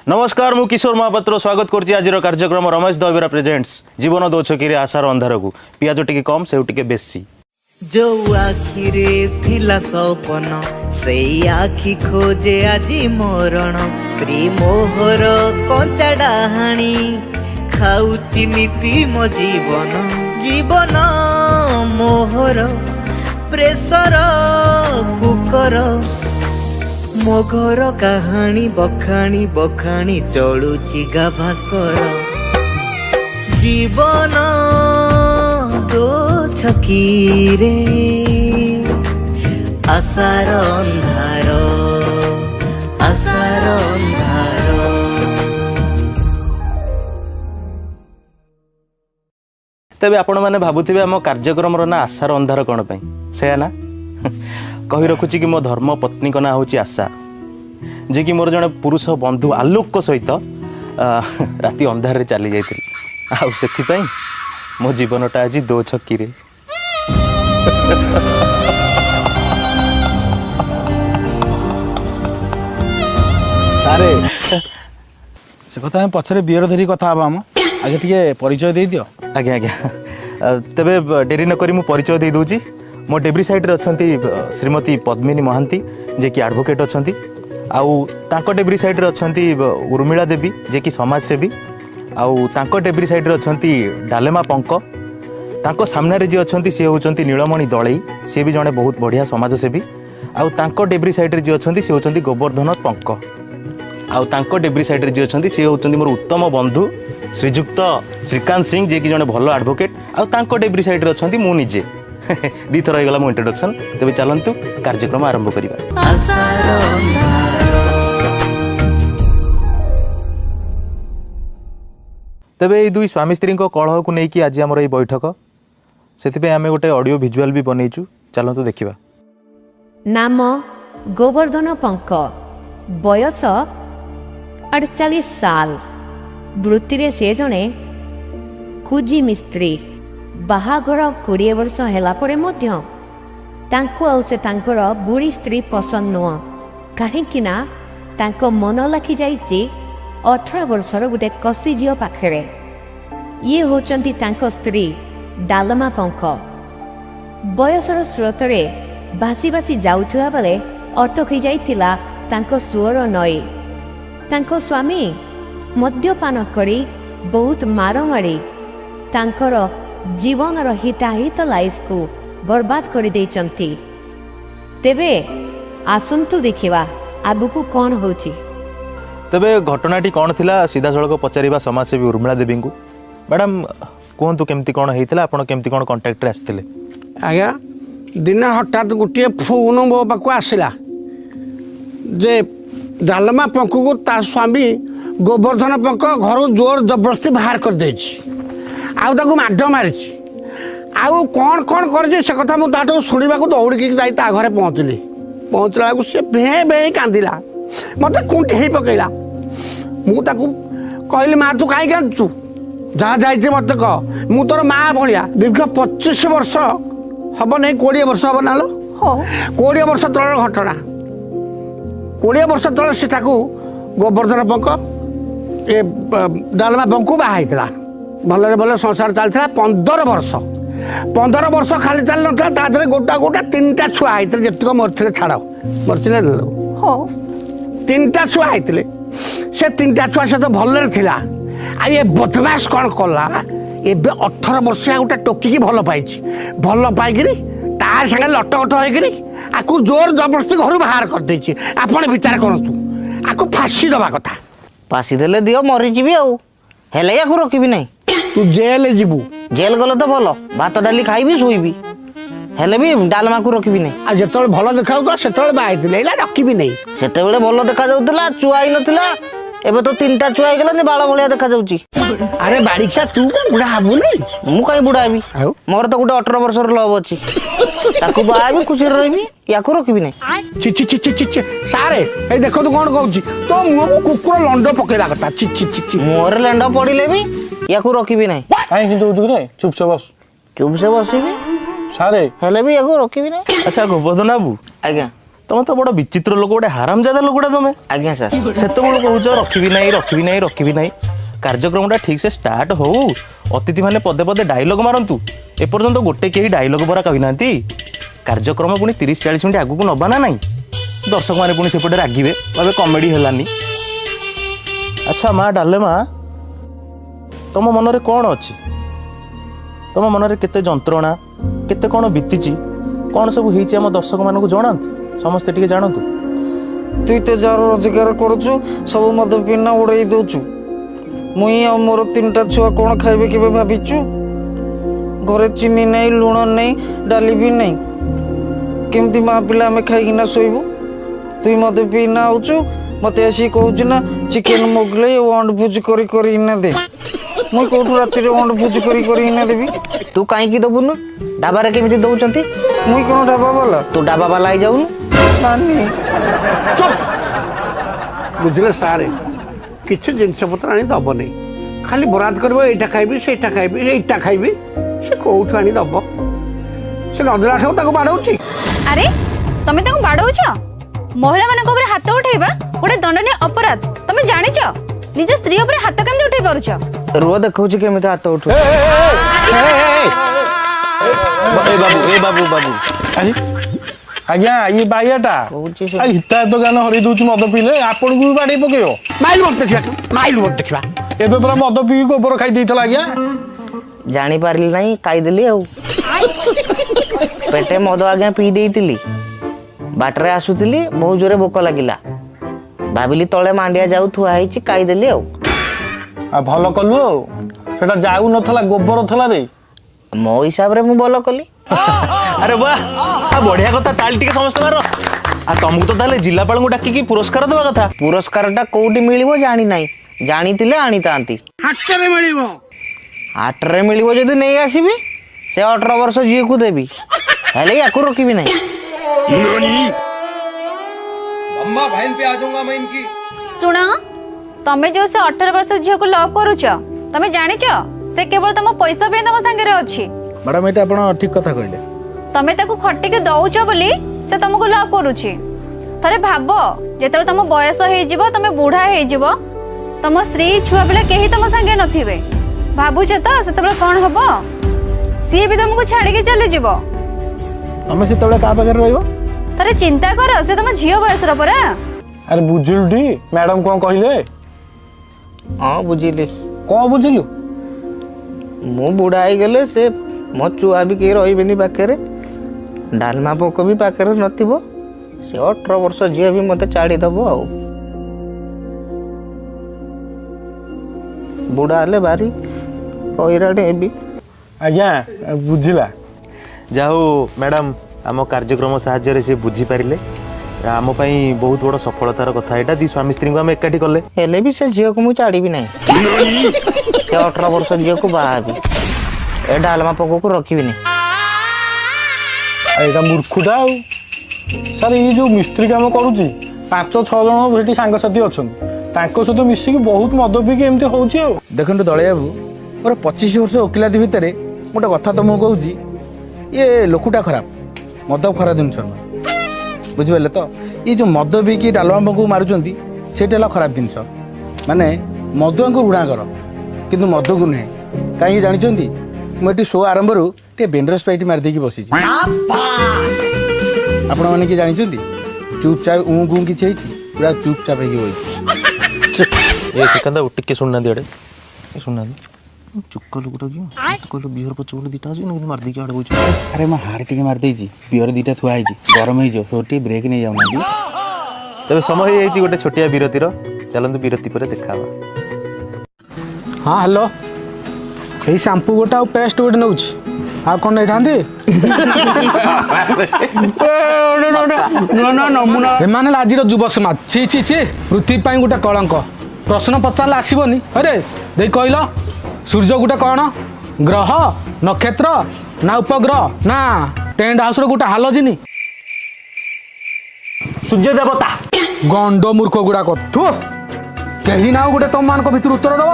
नमस्कार मु किशोर महापात्र स्वागत करछि आज कार्यक्रम रमेश दबेरा प्रेजेंट्स जीवन दो छकी आशार अंधार को पियाज टिके कम से टिके बेसी जो आखिरे थिला सपन से आखि खोजे आजी मरण स्त्री मोहर कंचा डाहाणी खाउची नीति मो जीवन जीवन मोहर प्रेसर कुकर मो घर कहानी बखाणी बखाणी चलुची गाभास्कर जीवन दो छकी रे आशार अंधार आशार अंधार। तेबे आपण माने भाबुथिबे हम कार्यक्रम रो ना आशार अंधार कोन पई से ना कहि रखुची कि मो धर्म पत्नी को ना होची आशा जे कि मोर जने पुरुष बंधु आलोक को सहित राति अंधार रे चली जाइतिल आ सेथि पई मो जीवनटा आज दो छक्की रे सारे से कथा हम पछरे बियर धरी कथा हबा हम आगे टिके परिचय दे दियो। आज्ञा आज्ञा तेबे डेरी न करी मु परिचय दे दूची मो डेब्री साइड रे अछंती श्रीमती पद्मिनी महांती जे कि एडवोकेट अछंती आउ तांको डेब्री साइड रे अछंती उर्मिला देवी जे कि समाज सेवी आउ तांको डेब्री साइड रे अछंती डालेमा पंक तांको सामने रे जे अछंती से होचंती नीलमणि दळई से भी जने बहुत बढ़िया समाज सेवी आउ तांको डेब्री साइड रे जे अछंती से होचंती गोवर्धन पंक आउ तांको डेब्री साइड रे जे अछंती से होचंती मोर उत्तम बंधु श्रीजुक्त श्रीकांत सिंह जे कि जने भलो एडवोकेट आउ तांको डेब्री साइड रे अछंती मु निजे दी थर होगला मो इंट्रोडक्शन तेबे चलंतु कार्यक्रम आरंभ करिबा। तेबे ए दुई स्वामी स्त्री कलह को लेकिन आज आम बैठक से आम गोटे ऑडियो विजुअल भी बनईचु चलतु देखा। नाम गोवर्धन पंक बयस 48 साल वृत्ति से जड़े कुजी मिस्त्री बाहाघर 20 वर्ष है बुढ़ी स्त्री पसंद नुह कहीं मन लखी जाइए 18 वर्षर गोटे कसी झील पाखे ये होचंती तांको स्त्री डालमा पंख बयसर स्रोतरे भासी भासी जाउथुआ बेले अटकी जाइतिला तांको सुअर नई तांको स्वामी मद्यपान करी बहुत मारमाड़ी तांकर जीवनर हिताहित लाइफ को बर्बाद कर देइचंती। तेबे आसंतु देखिबा आगुकू कौन होची। तेबे घटनाटी कौन थिला सीधा सड़क पचारिबा समाजसेवी उर्मिला देवी को मैडम कहतु केमती कौन होता आप केमती कौन कंटाक्ट रे आसथिले। आज्ञा दिन हठात गोटे फोन मो पाक आसला जे डालमा पंक को ता स्वामी गोवर्धन पंक घर जोर जबरदस्ती बाहर कर देछि आउ ताको माड मारी आउ कौन कौन कर से कथा मुझे शुणा दौड़ी जाई ता घरे पहुँचली पहुँचला से भे भे कांदिला मत कुंठी ही पकईला मुझे कहली माँ तू कहीं कांदुचु जहाँ जाइए मत कह मु तोर माँ भाया दीर्घ 25 वर्ष हम नहीं 20 वर्ष हम ना 20 वर्ष तल घटना 20 वर्ष तल से गोवर्धन पंक ये डालमा पंक बाहर भल भल संसार चलता 15 वर्ष खाली चल ना गोटा गोटा 3टा छुआ होते जितक मरते छाड़ मरते हाँ 3टा छुआ होते से 3टा छुआ सहित भलरे थिला आ ये बदमाश कौन कला एबे 18 वर्षिया गोटे टोकी भल पाई भल पाई तार संगे लटकट होकर जोर जबरदस्ती घर बाहर कर देछि आपण विचार करतु आकु फांसी दबा कथा फांसी देले दियो मरी जीवी आउ हेले याकु रखिबी नहीं तू जेल जीवु जेल गलो तो भलो भात डाली खाइबी सोइबी हेले भी डालमा को रखिबी नहीं आ जेतल भल देखाउता सेतल बाइदिले एला रखिबी नहीं सेतेबेले भलो देखा जाउतला चुआई नथिला एबे तो 3टा छुआ गला बाल भलिया देखा जाउची। अरे बाड़ीखा तू कौन बुढ़ा हबुनी मु कहीं बुढ़ा हेबी मोर तो गोटे 18 वर्षर लव अच्छी ताकू बाबी खुशी रही या रखी ना छि छि छि छि छि सारे ए देखो तो कौन कहूँ तो मुँह को कुकुर लंड पकेला कथा छि छि छि छि मोर लंड पड़े भी या रखी ना कहीं चुप से बस चुप से बसबी सारे हेले भी या रखी ना। अच्छा गोवर्धन बाबू आज्ञा ତମେ ତ ବଡ଼ ବିଚିତ୍ର ଲୋକ, ଗୋଟେ ହାରାମଜାଦା ଲୋକଟା ତମେ। ଆଜ୍ଞା ସାର୍। ସେତେବେଳେ କହୁଛ ରଖିବି ନାହିଁ। କାର୍ଯ୍ୟକ୍ରମଟା ଠିକ୍ ସେ ଷ୍ଟାର୍ଟ ହଉ, ଅତିଥିମାନେ ପଦେ ପଦେ ଡାଇଲଗ ମାରନ୍ତୁ। ଏପର୍ଯ୍ୟନ୍ତ ଗୋଟେ କେହି ଡାଇଲଗ ପରା କହିନାହାନ୍ତି। କାର୍ଯ୍ୟକ୍ରମ ପୁଣି 30-40 ମିନିଟ୍ ଆଗକୁ ନବା ନା ନାହିଁ? ଦର୍ଶକମାନେ ପୁଣି ସେପଟେ ରାଗିବେ, କହିବେ କମେଡ଼ି ହେଲାନି। ଆଚ୍ଛା ମା ଡାଲେମା, ତମ ମନରେ କ'ଣ ଅଛି? ତମ ମନରେ କେତେ ଯନ୍ତ୍ରଣା, କେତେ କ'ଣ ବିତିଛି, କ'ଣ ସବୁ ହେଇଛି ଆମ ଦର୍ଶକମାନଙ୍କୁ ଜଣାନ୍ତୁ, ସମସ୍ତେ ଟିକେ ଜାଣନ୍ତୁ। তুই তো যার রোজগার করছু সব মদ পিনা উড়াই দৌছু মুই আর মোর 3টা ছুয়া কোন খাইবে কেবে ভাবিছু ঘরে চিনি নাই লুণ নাই ডালি বি নাই কেমতি মা পিলা আমি খাইকিনা শোইবু তুই মদ পিনা আউছু মতে আসি কହୁଛୁ না চিকেন মোগলাই ওয়ান্ড ভুজ করি করি ইনা দে মুই কোঠু রাতিরে ওয়ান্ড ভুজ করি করি ইনা দেবি ତୁ କାହିଁକି ଦେବୁନୁ? ଢାବାରେ କେମିତି ଦଉଛନ୍ତି? মুই কোন ঢাবা বালা ତୁ ଢାବା ବାଲା ହେଇଯାଉନୁ। নানি ବୁଝିଲେ ସାର୍, କିଛି ଜିନିଷପତ୍ର ଆଣି ଦେବ ନାହିଁ, ଖାଲି ବରାଦ କରିବ ଏଇଟା ଖାଇବି ସେଇଟା ଖାଇବି ଏଇଟା ଖାଇବି। ସେ କୋଉଠୁ ଆଣି ଦେବ? ସେ ନଦେଲା ଠାରୁ ତାକୁ ବାଡ଼ଉଛି। ଆରେ ତମେ ତାକୁ ବାଡଉଛ? ମହିଳାମାନଙ୍କ ଉପରେ ହାତ ଉଠେଇବା ଗୋଟେ ଦଣ୍ଡନୀୟ ଅପରାଧ। ତମେ ଜାଣିଛ ନିଜ ସ୍ତ୍ରୀ ଉପରେ ହାତ କେମିତି ଉଠେଇ ପାରୁଛ? ରୁହ ଦେଖଉଛି କେମିତି ହାତ ଉଠୁ। ବାବୁ ଆଜ୍ଞା ଇଏ ବାଇଆଟା କହୁଛି ସେ। ହିତାହିତ ଜ୍ଞାନ ହରେଇ ଦଉଛି ମଦ ପିଇଲେ, ଆପଣଙ୍କୁ ବି ବାଡ଼େଇ ପକେଇବ। ମାଇଲୁ ମତ ଦେଖିବା, ମାଇଲୁ ମତ ଦେଖିବା। ଏବେ ପୁରା ମଦ ପିଇକି ଗୋବର ଖାଇ ଦେଇଥିଲା ଆଜ୍ଞା। ଜାଣିପାରିଲି ନାହିଁ, ଖାଇଦେଲି ଆଉ। ପେଟେ ମଦ ଆଜ୍ଞା ପିଇ ଦେଇଥିଲି। ବାଟରେ ଆସୁଥିଲି, ବହୁତ ଜୋରେ ଭୋକ ଲାଗିଲା, ଭାବିଲି ତଳେ ମାଣ୍ଡିଆ ଯାଉ ଥୁଆ ହେଇଛି, ଖାଇଦେଲି ଆଉ। ଆଉ ଭଲ କଲୁ ଆଉ, ସେଟା ଯାଉ ନଥିଲା ଗୋବର ଥିଲା ରେ। ମୋ ହିସାବରେ ମୁଁ ଭଲ କଲି। ଆରେ ବାଃ, ବଢିଆ କଥା, ତାଳି ଟିକେ ସମସ୍ତେ ମାର। ଆଉ ତମକୁ ତ ତାହେଲେ ଜିଲ୍ଲାପାଳଙ୍କୁ ଡାକିକି ପୁରସ୍କାର ଦେବା କଥା। ପୁରସ୍କାରଟା କୋଉଠି ମିଳିବ ଜାଣି ନାହିଁ, ଜାଣିଥିଲେ ଆଣିଥାନ୍ତି। ହାଟରେ ମିଳିବ। ହାଟରେ ମିଳିବ ଯଦି ନେଇ ଆସିବି, ସେ 18 ବର୍ଷ ଝିଅକୁ ଦେବି, ହେଲେ ୟାକୁ ରଖିବି ନାହିଁ। ଶୁଣ, ତମେ ଯୋଉ ସେ 18 ବର୍ଷ ଝିଅକୁ ଲଭ୍ କରୁଛ, ତମେ ଜାଣିଛ ସେ କେବଳ ତମ ପଇସା ପାଇଁ ତମ ସାଙ୍ଗରେ ଅଛି। ମ୍ୟାଡ଼ାମ ଏଇଟା ଆପଣ ଠିକ କଥା କହିଲେ। ତମେ ତାକୁ ଖଟିକି ଦଉଛ ବୋଲି ସେ ତମକୁ ଲଭ୍ କରୁଛି। ଥରେ ଭାବ, ଯେତେବେଳେ ତମ ବୟସ ହେଇଯିବ, ତମେ ବୁଢା ହେଇଯିବ, ତମ ସ୍ତ୍ରୀ ଛୁଆ ପିଲା କେହି ତମ ସାଙ୍ଗେ ନଥିବେ, ଭାବୁଛ ତ ସେତେବେଳେ କଣ ହବ? ସିଏ ବି ତମକୁ ଛାଡିକି ଚାଲିଯିବ। ତମେ ସେତେବେଳେ କାହା ପାଖରେ ରହିବ? ଥରେ ଚିନ୍ତା କର, ସେ ତମ ଝିଅ ବୟସର ପରା। ଆରେ ବୁଝିଲୁ ଟି ମ୍ୟାଡ଼ାମ କ'ଣ କହିଲେ? ହଁ ବୁଝିଲି। କ'ଣ ବୁଝିଲୁ? ମୁଁ ବୁଢା ହେଇଗଲେ ସେ ମୋ ଛୁଆ ବି କେହି ରହିବେନି ପାଖରେ, ଡାଲମା ପୋକ ବି ପାଖରେ ନଥିବ, ସେ 18 ବର୍ଷ ଝିଅ ବି ମତେ ଛାଡ଼ିଦବ ଆଉ। ବୁଢା ହେଲେ ଭାରି ହଇରାଣ ହେବି। ଆଜ୍ଞା ବୁଝିଲା। ଯାହା ହଉ ମ୍ୟାଡ଼ାମ, ଆମ କାର୍ଯ୍ୟକ୍ରମ ସାହାଯ୍ୟରେ ସେ ବୁଝିପାରିଲେ। ଆମ ପାଇଁ ବହୁତ ବଡ଼ ସଫଳତାର କଥା ଏଇଟା। ଦି ସ୍ୱାମୀ ସ୍ତ୍ରୀଙ୍କୁ ଆମେ ଏକାଠି କଲେ। ହେଲେ ବି ସେ ଝିଅକୁ ମୁଁ ଛାଡ଼ିବି ନାହିଁ। ସେ 18 ବର୍ଷ ଝିଅକୁ ବାହା ହେବି, ଏ ଡାଲମା ପୋକକୁ ରଖିବିନି। ଏଇଟା ମୂର୍ଖଟା ଆଉ। ସାର୍ ଏଇ ଯେଉଁ ମିସ୍ତ୍ରୀ କାମ କରୁଛି, 5-6 ଜଣ ସେଠି ସାଙ୍ଗସାଥି ଅଛନ୍ତି, ତାଙ୍କ ସହିତ ମିଶିକି ବହୁତ ମଦ ପିଇକି ଏମିତି ହେଉଛି ଆଉ। ଦେଖନ୍ତୁ ଦଳିଆ ବାବୁ, ମୋର 25 ବର୍ଷ ଓକିଲାତି ଭିତରେ ଗୋଟେ କଥା ତମକୁ କହୁଛି, ଇଏ ଲୋକଟା ଖରାପ, ମଦ ଖରାପ ଜିନିଷ ନୁହେଁ, ବୁଝିପାରିଲେ ତ? ଇଏ ଯେଉଁ ମଦ ପିଇକି ଡାଲମା ପୋକକୁ ମାରୁଛନ୍ତି, ସେଇଟା ହେଲା ଖରାପ ଜିନିଷ। ମାନେ ମଦୁଆଙ୍କୁ ଋଣା କର, କିନ୍ତୁ ମଦକୁ ନୁହେଁ। କାହିଁକି ଜାଣିଛନ୍ତି? ମୁଁ ଏଠି ଶୋ ଆରମ୍ଭରୁ ଟିକେ ବେଣ୍ଡର ସ୍ପ୍ରାଇଟ୍ ମାରିଦେଇକି ବସିଛି। ଆପଣମାନେ କିଏ ଜାଣିଛନ୍ତି? ଚୁପଚାପ ଗୁଁ କିଛି ହେଇଛି, ପୁରା ଚୁପଚାପ ହେଇକି ବଇଛି। ଏ ଶ୍ରୀକାନ୍ତ, ଟିକେ ଶୁଣୁନାହାନ୍ତି ଆଡ଼େ, ଶୁଣୁନାହାନ୍ତି। ଚୁକ ଲୋକଟା କିଏ କହିଲ, ବିହର ପଛ ଗୋଟେ ଦୁଇଟା ଅଛି, କିନ୍ତୁ ମାରିଦେଇକି ଆଡ଼େ ବଇଛି। ଆରେ ମୁଁ ହାଡ଼ ଟିକେ ମାରିଦେଇଛି, ବିଅର ଦୁଇଟା ଥୁଆ ହେଇଛି, ଗରମ ହେଇଯିବ, ସୋ ଟିକେ ବ୍ରେକ୍ ନେଇଯାଉନାହାନ୍ତି। ତେବେ ସମୟ ହେଇଯାଇଛି ଗୋଟେ ଛୋଟିଆ ବିରତିର। ଚାଲନ୍ତୁ ବିରତି ପରେ ଦେଖା ହେବା। ହଁ ହ୍ୟାଲୋ, ଏଇ ସାମ୍ପୁ ଗୋଟେ ଆଉ ପେଷ୍ଟ ଗୋଟେ ନେଉଛି, ଆଉ କ'ଣ ନେଇଥାନ୍ତି? ଏମାନେ ହେଲା ଆଜିର ଯୁବ ସମାଜ, ଛି ଛି ଛି, ପୃଥିବୀ ପାଇଁ ଗୋଟେ କଳଙ୍କ। ପ୍ରଶ୍ନ ପଚାରିଲେ ଆସିବନି। ଆରେ ଦେଇ କହିଲ, ସୂର୍ଯ୍ୟ ଗୋଟେ କ'ଣ ଗ୍ରହ, ନକ୍ଷତ୍ର ନା ଉପଗ୍ରହ ନା ଟେଣ୍ଟ ହାଉସର ଗୋଟେ ହାଲୋଜିନି? ସୂର୍ଯ୍ୟ ଦେବତା। ଗଣ୍ଡ ମୂର୍ଖ ଗୁଡ଼ାକ, ଥୁ, କେହି ନା ଗୋଟେ ତମମାନଙ୍କ ଭିତରୁ ଉତ୍ତର ଦେବ।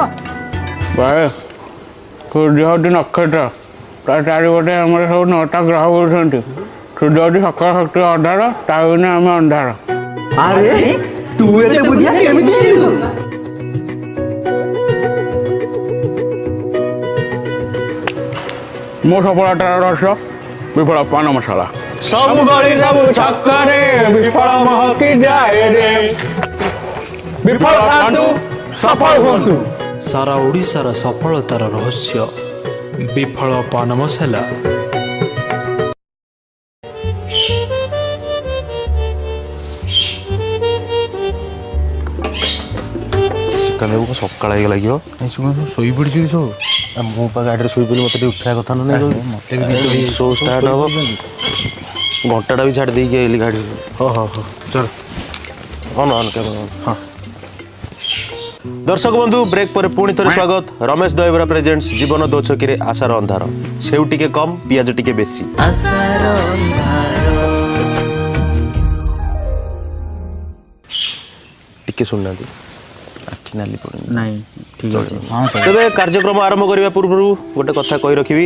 ସୂର୍ଯ୍ୟ ହେଉଛି ନକ୍ଷତ୍ର, ତା ଚାରିପଟେ ଆମର ସବୁ 9ଟା ଗ୍ରହ ବୁଲୁଛନ୍ତି। सूर्य यदि सकाल शक्ति अंधार ताने आम अंधार अरे तू एते बुद्धिया केमिति हेलु मो सफलतार रहस्य विफल पान मसाला सब गली सब छक्कारे विफल महकी जाए रे विफल खातु सफल होतु सारा ओडिशार सफलतार रहस्य विफल पान मसाला। କାଲି ସକାଳ ହେଇଗଲା କି ଶୋଇ ପଡ଼ିଛୁ ସବୁ ମୋ ପା ଗାଡ଼ିରେ ଶୋଇ ପଡ଼ିଲି ମୋତେ ଟିକେ ଉଠିବା କଥା ନା ନାହିଁ ମୋତେ ବି ଶୋ ଷ୍ଟାର୍ଟ ହବ ଘଣ୍ଟାଟା ବି ଛାଡ଼ି ଦେଇକି ଆଇଲି ଗାଡ଼ି ହଁ ହଁ ହଁ ଚଲ ହଁ ଦର୍ଶକ ବନ୍ଧୁ ବ୍ରେକ୍ ପରେ ପୁଣି ଥରେ ସ୍ୱାଗତ ରମେଶ ଦହିବରା ପ୍ରେଜେଣ୍ଟସ୍ ଜୀବନ ଦୋଛକିରେ ଆଶାର ଅନ୍ଧାର ସେଉ ଟିକେ କମ୍ ପିଆଜ ଟିକେ ବେଶୀ ଟିକେ ଶୁଣୁନାହାନ୍ତି ନାଲି ପଡ଼ୁନି ନାଇଁ ଠିକ୍ ଅଛି ତେବେ କାର୍ଯ୍ୟକ୍ରମ ଆରମ୍ଭ କରିବା ପୂର୍ବରୁ ଗୋଟେ କଥା କହି ରଖିବି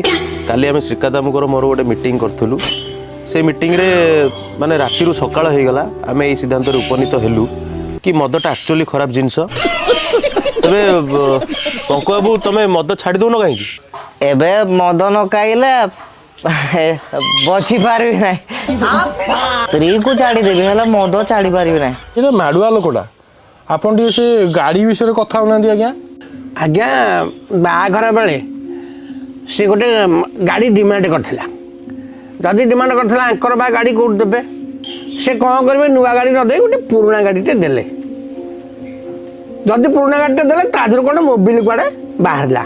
କାଲି ଆମେ ଶ୍ରୀକାନ୍ତ ବାବୁଙ୍କର ମୋର ଗୋଟେ ମିଟିଂ କରିଥିଲୁ ସେ ମିଟିଂରେ ମାନେ ରାତିରୁ ସକାଳ ହେଇଗଲା ଆମେ ଏଇ ସିଦ୍ଧାନ୍ତରେ ଉପନୀତ ହେଲୁ କି ମଦଟା ଆକ୍ଚୁଆଲି ଖରାପ ଜିନିଷ ତେବେ ପଙ୍କୁ ବାବୁ ତମେ ମଦ ଛାଡ଼ି ଦେଉନ କାହିଁକି ଏବେ ମଦ ନ ଖାଇଲେ ବଞ୍ଚି ପାରିବି ନାହିଁ ସ୍ତ୍ରୀକୁ ଛାଡ଼ିଦେବି ହେଲେ ମଦ ଛାଡ଼ି ପାରିବି ନାହିଁ ଏଇଟା ମାଡ଼ୁଆ ଲୋକଟା ଆପଣ ଟିକେ ସେ ଗାଡ଼ି ବିଷୟରେ କଥା ହେଉନାହାନ୍ତି ଆଜ୍ଞା ଆଜ୍ଞା ବାହାଘର ବେଳେ ସେ ଗୋଟେ ଗାଡ଼ି ଡିମାଣ୍ଡ କରିଥିଲା ଯଦି ଡିମାଣ୍ଡ କରିଥିଲା ଆଙ୍କର ବା ଗାଡ଼ି କେଉଁଠି ଦେବେ ସେ କ'ଣ କରିବେ ନୂଆ ଗାଡ଼ି ନ ଦେଇ ଗୋଟେ ପୁରୁଣା ଗାଡ଼ିଟେ ଦେଲେ ଯଦି ପୁରୁଣା ଗାଡ଼ିଟେ ଦେଲେ ତା ଦେହରୁ କ'ଣ ମୋବିଲ କୁଆଡ଼େ ବାହାରିଲା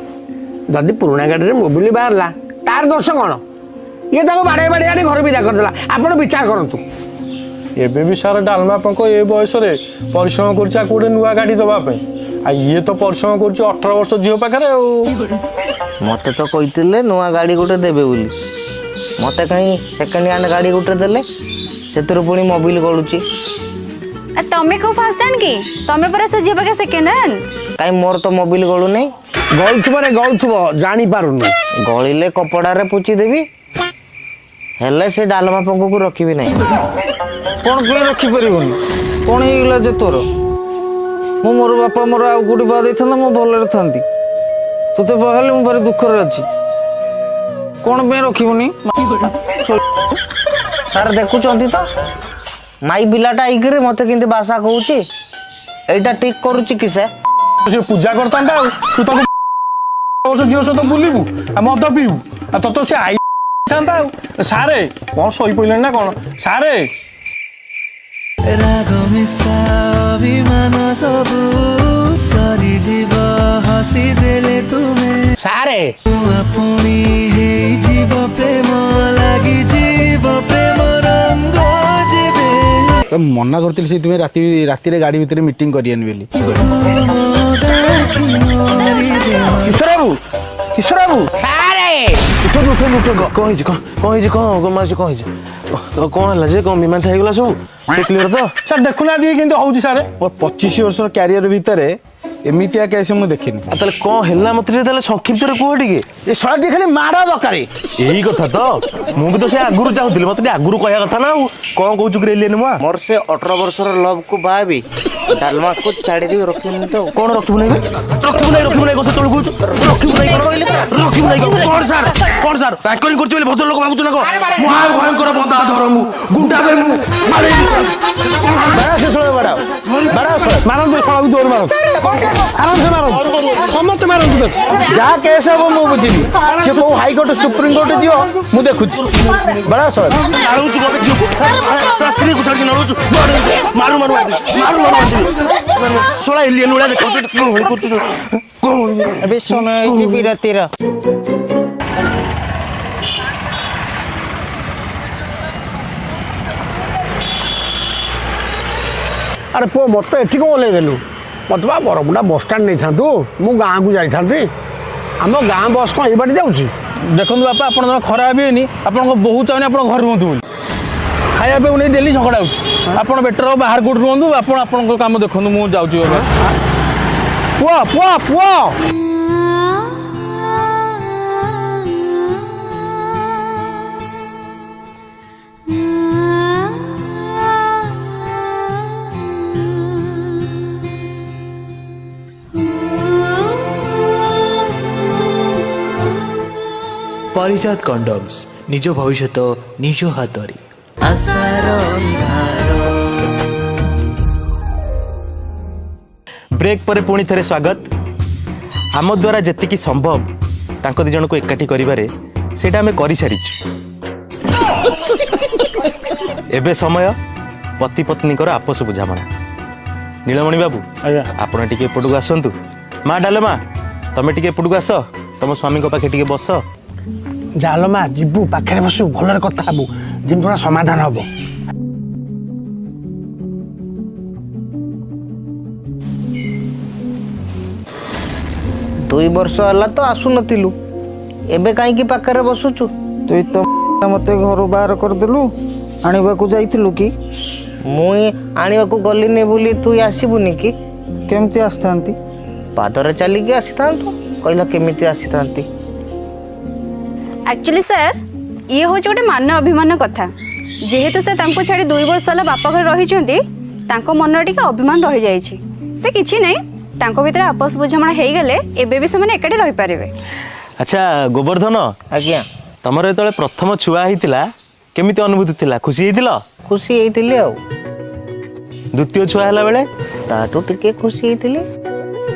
ଯଦି ପୁରୁଣା ଗାଡ଼ିରେ ମୋବିଲ ବାହାରିଲା ତାର ଦୋଷ କ'ଣ ଇଏ ତାକୁ ବାଡ଼େଇ ବାଡ଼େଇ ଘର ବିଦା କରିଦେଲା ଆପଣ ବିଚାର କରନ୍ତୁ ଏବେ ବି ସାର୍ ଡାଲମା ପଙ୍କ ଏ ବୟସରେ ପରିଶ୍ରମ କରୁଛି ଆକୁ ଗୋଟେ ନୂଆ ଗାଡ଼ି ଦେବା ପାଇଁ ଆଉ ଇଏ ତ ପରିଶ୍ରମ କରୁଛି 18 ବର୍ଷ ଝିଅ ପାଖରେ ଆଉ ମୋତେ ତ କହିଥିଲେ ନୂଆ ଗାଡ଼ି ଗୋଟେ ଦେବେ ବୋଲି ମୋତେ କାହିଁ ସେକେଣ୍ଡ ହ୍ୟାଣ୍ଡ ଗାଡ଼ି ଗୋଟେ ଦେଲେ ସେଥିରୁ ପୁଣି ମୋବିଲ ଗଳୁଛି ତମେ କୋଉ ଫାର୍ଷ୍ଟ ହ୍ୟାଣ୍ଡ କି ତମେ ପରା ସେ ଝିଅ ପାଖେ ସେକେଣ୍ଡ ହ୍ୟାଣ୍ଡ କାହିଁ ମୋର ତ ମୋବିଲ ଗଳୁନାହିଁ ଗଳୁଥିବ ଜାଣିପାରୁନି ଗଳିଲେ କପଡ଼ାରେ ପୋଛି ଦେବି ହେଲେ ସେ ଡାଲମା ପଙ୍କକୁ ରଖିବି ନାହିଁ କ'ଣ ପାଇଁ ରଖିପାରିବନି କ'ଣ ହେଇଗଲା ଯେ ତୋର ମୁଁ ମୋର ବାପା ମୋର ଆଉ କୋଉଠି ବାହା ଦେଇଥାନ୍ତା ମୁଁ ଭଲରେ ଥାନ୍ତି ତୋତେ ବାହା ହେଲେ ମୁଁ ଭାରି ଦୁଃଖରେ ଅଛି କ'ଣ ପାଇଁ ରଖିବୁନି ସାର୍ ଦେଖୁଛନ୍ତି ତ ମାଇ ପିଲାଟା ହେଇକରି ମୋତେ କେମିତି ଭାଷା କହୁଛି ଏଇଟା ଠିକ୍ କରୁଛି କି ସାର୍ ସେ ପୂଜା କରିଥାନ୍ତା ଆଉ ତୁ ତାକୁ ଝିଅ ସହିତ ବୁଲିବୁ ଆଉ ମଦ ପିଇବୁ ଆଉ ତୋତେ ସେ ଆଇ ଥାନ୍ତା ଆଉ ସାରେ କ'ଣ ଶୋଇପଡ଼ିଲେଣି ନା କ'ଣ ସାରେ ରାଗ ମିଶା ଅଭିମାନ ସବୁ ସରିଯିବ ହସି ଦେଲେ ତୁମେ ସାରେ ପୁଣି ହେଇଯିବ ପ୍ରେମ ଲାଗିଯିବ ପ୍ରେମ ରଙ୍ଗ ଯେବେ ମନା କରିଥିଲି ସେଇଥିପାଇଁ ରାତିରେ ଗାଡ଼ି ଭିତରେ ମିଟିଂ କରିବାନି ବୋଲି କିଶୋର ବାବୁ ସାରେ କ'ଣ ହେଇଛି କ'ଣ ହେଲା ଯେ କ'ଣ ମୀମାଂସା ହେଇଗଲା ସବୁ କ୍ଲିୟର ତ ସାର୍ ଦେଖୁନାହାନ୍ତି କେମିତି ହେଉଛି ସାର୍ ମୋ 25 ବର୍ଷର କ୍ୟାରିୟର ଭିତରେ ଏମିତିଆ କେସ୍ ମୁଁ ଦେଖିନି ତାହେଲେ କ'ଣ ହେଲା ମତେ ଟିକେ ତାହେଲେ ସଂକ୍ଷିପ୍ତରେ କୁହ ଟିକେ ଏ ଶଳା ଟିକେ ଖାଲି ମାଡ଼ ଦରକାର ଏଇ କଥା ତ ମୁଁ ବି ତ ସେ ଆଗରୁ ଚାହୁଁଥିଲି ମତେ ଟିକେ ଆଗରୁ କହିବା କଥା ନା ଆଉ କ'ଣ କହୁଛୁ କି ରେଲିଆନି ମୁଁ ମୋର ସେ 18 ବର୍ଷର ଲଭ୍କୁ ବାହାବି ଡାଲମାକୁ ଛାଡ଼ି ଦେଇକି ରଖିବୁନି ତ କ'ଣ ରଖିବୁ ନାହିଁ ସେତେବେଳେ କହୁଛୁ ରଖିବୁ ନାହିଁ କ'ଣ ସାର୍ ଟ୍ୟାକରିଂ କରୁଛି ବୋଲି ଭଦ୍ର ଲୋକ ଭାବୁଛୁ ନା କ'ଣ ଭୟଙ୍କର ବନ୍ଧା ଧର ମୁଁ ଗୁଣ୍ଡା ବେ ମୁଁ ମାରନ୍ତୁ ଶଳାକୁ ଜୋର ମାରନ୍ତୁ ଆରାମସେ ମାରନ୍ତୁ ସମସ୍ତେ ମାରନ୍ତୁ ଯାହା କେସ୍ ହବ ମୁଁ ବୁଝିବି ସେ କୋଉ ହାଇକୋର୍ଟ ସୁପ୍ରିମକୋର୍ଟ ଯିବ ମୁଁ ଦେଖୁଛି ବड़ा ସର ସ୍ତ୍ରୀକୁ ଛାଡ଼ିକି ନଳୁଛୁ ମାରୁ ଶଳା ଏଲିଏନ୍ ଭଳିଆ ଦେଖାଉଛୁ ଏବେ ସମୟ ହେଇଛି ବିରତିର ଆରେ ପୁଅ ମୋତେ ଏଠି କ'ଣ ଓହ୍ଲେଇଦେଲୁ ମୋତେ ବା ବରମୁଣ୍ଡା ବସଷ୍ଟାଣ୍ଡ ନେଇଥାନ୍ତୁ ମୁଁ ଗାଁକୁ ଯାଇଥାନ୍ତି ଆମ ଗାଁ ବସ୍ କ'ଣ ଏଇ ବାଟେ ଯାଉଛି ଦେଖନ୍ତୁ ବାପା ଆପଣ ଜଣେ ଖରାପ ହେଇନି ଆପଣଙ୍କ ବୋହୁ ଚାହୁଁନି ଆପଣ ଘରେ ରୁହନ୍ତୁ ବୋଲି ଖାଇବା ପାଇଁ ନେଇ ଡେଲି ଝଗଡ଼ା ହେଉଛି ଆପଣ ବେଟର ବାହାର କୋଉଠି ରୁହନ୍ତୁ ଆପଣ ଆପଣଙ୍କ କାମ ଦେଖନ୍ତୁ ମୁଁ ଯାଉଛି ବାବା ପୁଅ पारिजात कंडम्स निज भविष्य निज हाथ रे। ब्रेक पर पुणी थे स्वागत। आम द्वारा जी संभव तांको दी जन को एकाठी करिबारे सेटा आमे करि सारिछु। एबे समय पति पत्नी कर आपस बुझामणा। नीलमणि बाबू आपण टिके एपटू आसतु। माँ डालमा तमे टिके एपटू आस, तुम स्वामी पाखे टिके बस। जालमा जीवु पाखे बसु भलरे कथा हबु जिंतुरा समाधान हबो। 2 वर्ष होला तो आसु नथिलु, एबे काई की पाखरे बसुचु? तुई तो मते घर बाहर करदेलु। आनिबा को जाइथिलु कि? मुई आनिबा को गलिनी बोली तू आसीबुनी कि? केमती आस्तांती? पादरे चली के आसीतांतु, कहला केमिति आसीतांती? एक्चुअली सर ये हूँ गोटे मान अभिमान कथा। जेहेतु से तांको छाड़ी 2 वर्ष होला बापा घर रहिचंती, तांको मन टिके अभिमान रहि जाइछि। से किछि नै, तांको भीतर आपस बुझामणा हेई गेले एबे भी से माने एकाठी रहि पारिबे। अच्छा गोवर्धन, आज्ञा तमर जेतले प्रथम छुआ हितिला केमिति अनुभूति थिला? खुशी हितिला? खुशी हेतिले आ। द्वितीय छुआ हला बेले ताटू टिके खुशी हेतिले।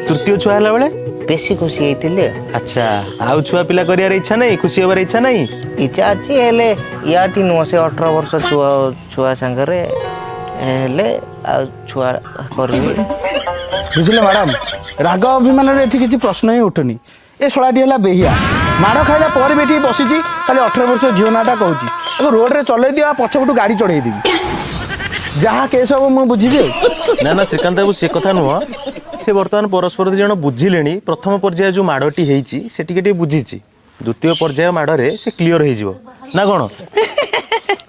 तृतीय छुआ हला बेले बेसी खुशी हेतिले। अच्छा आउ छुआ पिला करियार इच्छा नहीं, खुशी होबार इच्छा नहीं? इच्छा अछि हेले याटी नो से 18 वर्ष छुआ संगरे हेले आ छुआ करबी। बुझिले मैडम, राग अभिमान रे एठी किछि प्रश्न ही उठनी। ए सोलाटी हला बेहिया, माड़ खाइला पर बेठी बसिची, खाली 18 वर्ष झियो नाटा कहूची। एगो रोड रे चलै दिया, पछपटू गाड़ी चढ़ाई देबी, जहाँ केस हम मु बुझिबे। ना ना श्रीकांत बाबू से कथा नुह, से बर्तमान परस्पर दु जण बुझिलेनी। प्रथम पर्याय जो माड़टी हेइची से टिके बुझिची, द्वितीय पर्याय माड़रे से क्लियर हो जिवो ना कोन?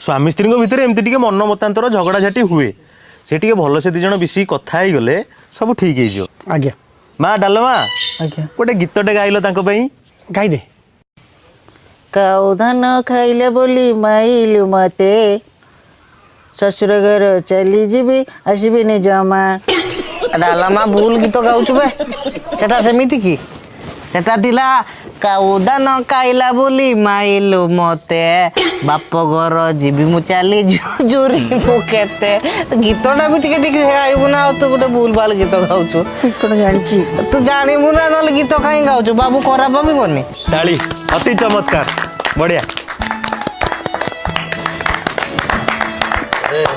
स्वामी स्त्री भितर एमती टिके मन मतांतर झगड़ा झाटी हुए, से टिके भल से दि जण बिसी कथा ही गले सब ठीक हो जिवो। आज्ञा माँ डालमा आज्ञा गोटे गीतटे गाइलो तांको पई, गाई दे। काउ धान खाइले बोली माइलु मते, ससुर घर चली जीबी आसबिनी जमा। डालामा भूल गीत गाउछु बे। सेटा सेमिति की? सेटा दिला काउदान काइला बोली माइलु मते, बाप घर जीबी मु चाली जुरी मुकेते। गीतटा भी टिके टिके गाइबु ना, तू गोटे भूल भाल गीत गाउछु। कोन जानिची? तू जानिबु ना नल गीत काई गाउछु? बाबू खराब भाबिबनी। ताली अति चमत्कार, बढ़िया।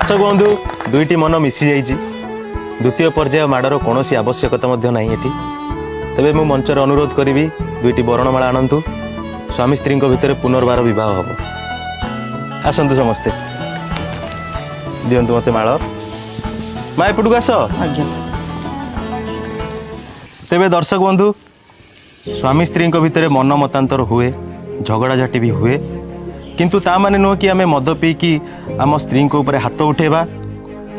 तो बंधु दुईटी मन मिसी जाइए। द्वितीय पर्याय माड़र कौन आवश्यकता नहीं एटी। तेबे मु मंचर अनुरोध करी दुईटी बरणमाला आनतु, स्वामी स्त्री भितर पुनर्बार विवाह हम। आसतु समस्ते, दिंतु मत माल। माँ एपटू आस। तेबे दर्शक बंधु, स्वामी स्त्री भितर मन मतांतर हुए, झगड़ा झाटी भी हुए, किंतु ता माने नुह कि आमे मद पी कि आम स्त्री ऊपर हाथ उठेबा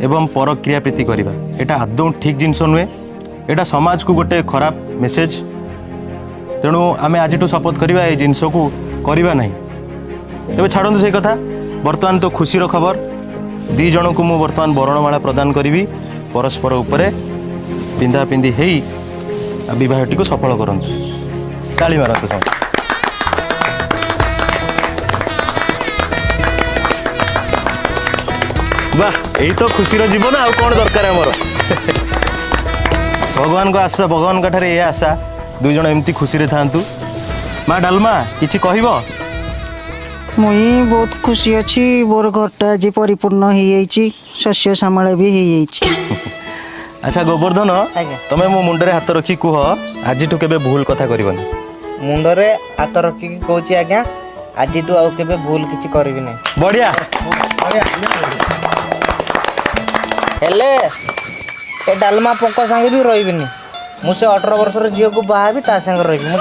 एवं पर क्रिया प्रीति करवा। एटा आदौ ठीक जिनस नुहे, एटा समाज को गोटे खराब मेसेज। तेणु आमे आज शपथ करवा ये जिनस को करवा नहीं। तेज छाड़ू से कथा। बर्तमान तो खुशीर खबर, 2 जन को मु बर्तमान बरणमाला प्रदान करी। परस्पर उपरे पिंधा पिंधि हेई विवाहटी को सफल करंतु। ताली मारतु सब। वाह, यही तो खुशीर जीवन आउ कौन दरकार आमर। भगवान को आशा, भगवान ठारे ये आशा 2 जन एमती खुशी रे थांतु। माँ डालमा किछि कहब? मुई बहुत खुशी अच्छी। मोर घरटा आज परिपूर्ण हो जाइए, शस्य श्यामला भी हो जाइए। अच्छा गोवर्धन, तमे मो मुंडरे हाथ रखी कुह, आज केबे भूल कथा करबनी। मुंडरे हाथ रखी कहूची आज्ञा, आज आउ केबे भूल किछि करबी नै। बढ़िया। हेले ए डालमा पंक संगे भी रहिबिनी। मु से 18 वर्ष रो झियो को बाहा भी ता संगे रहिबी। मु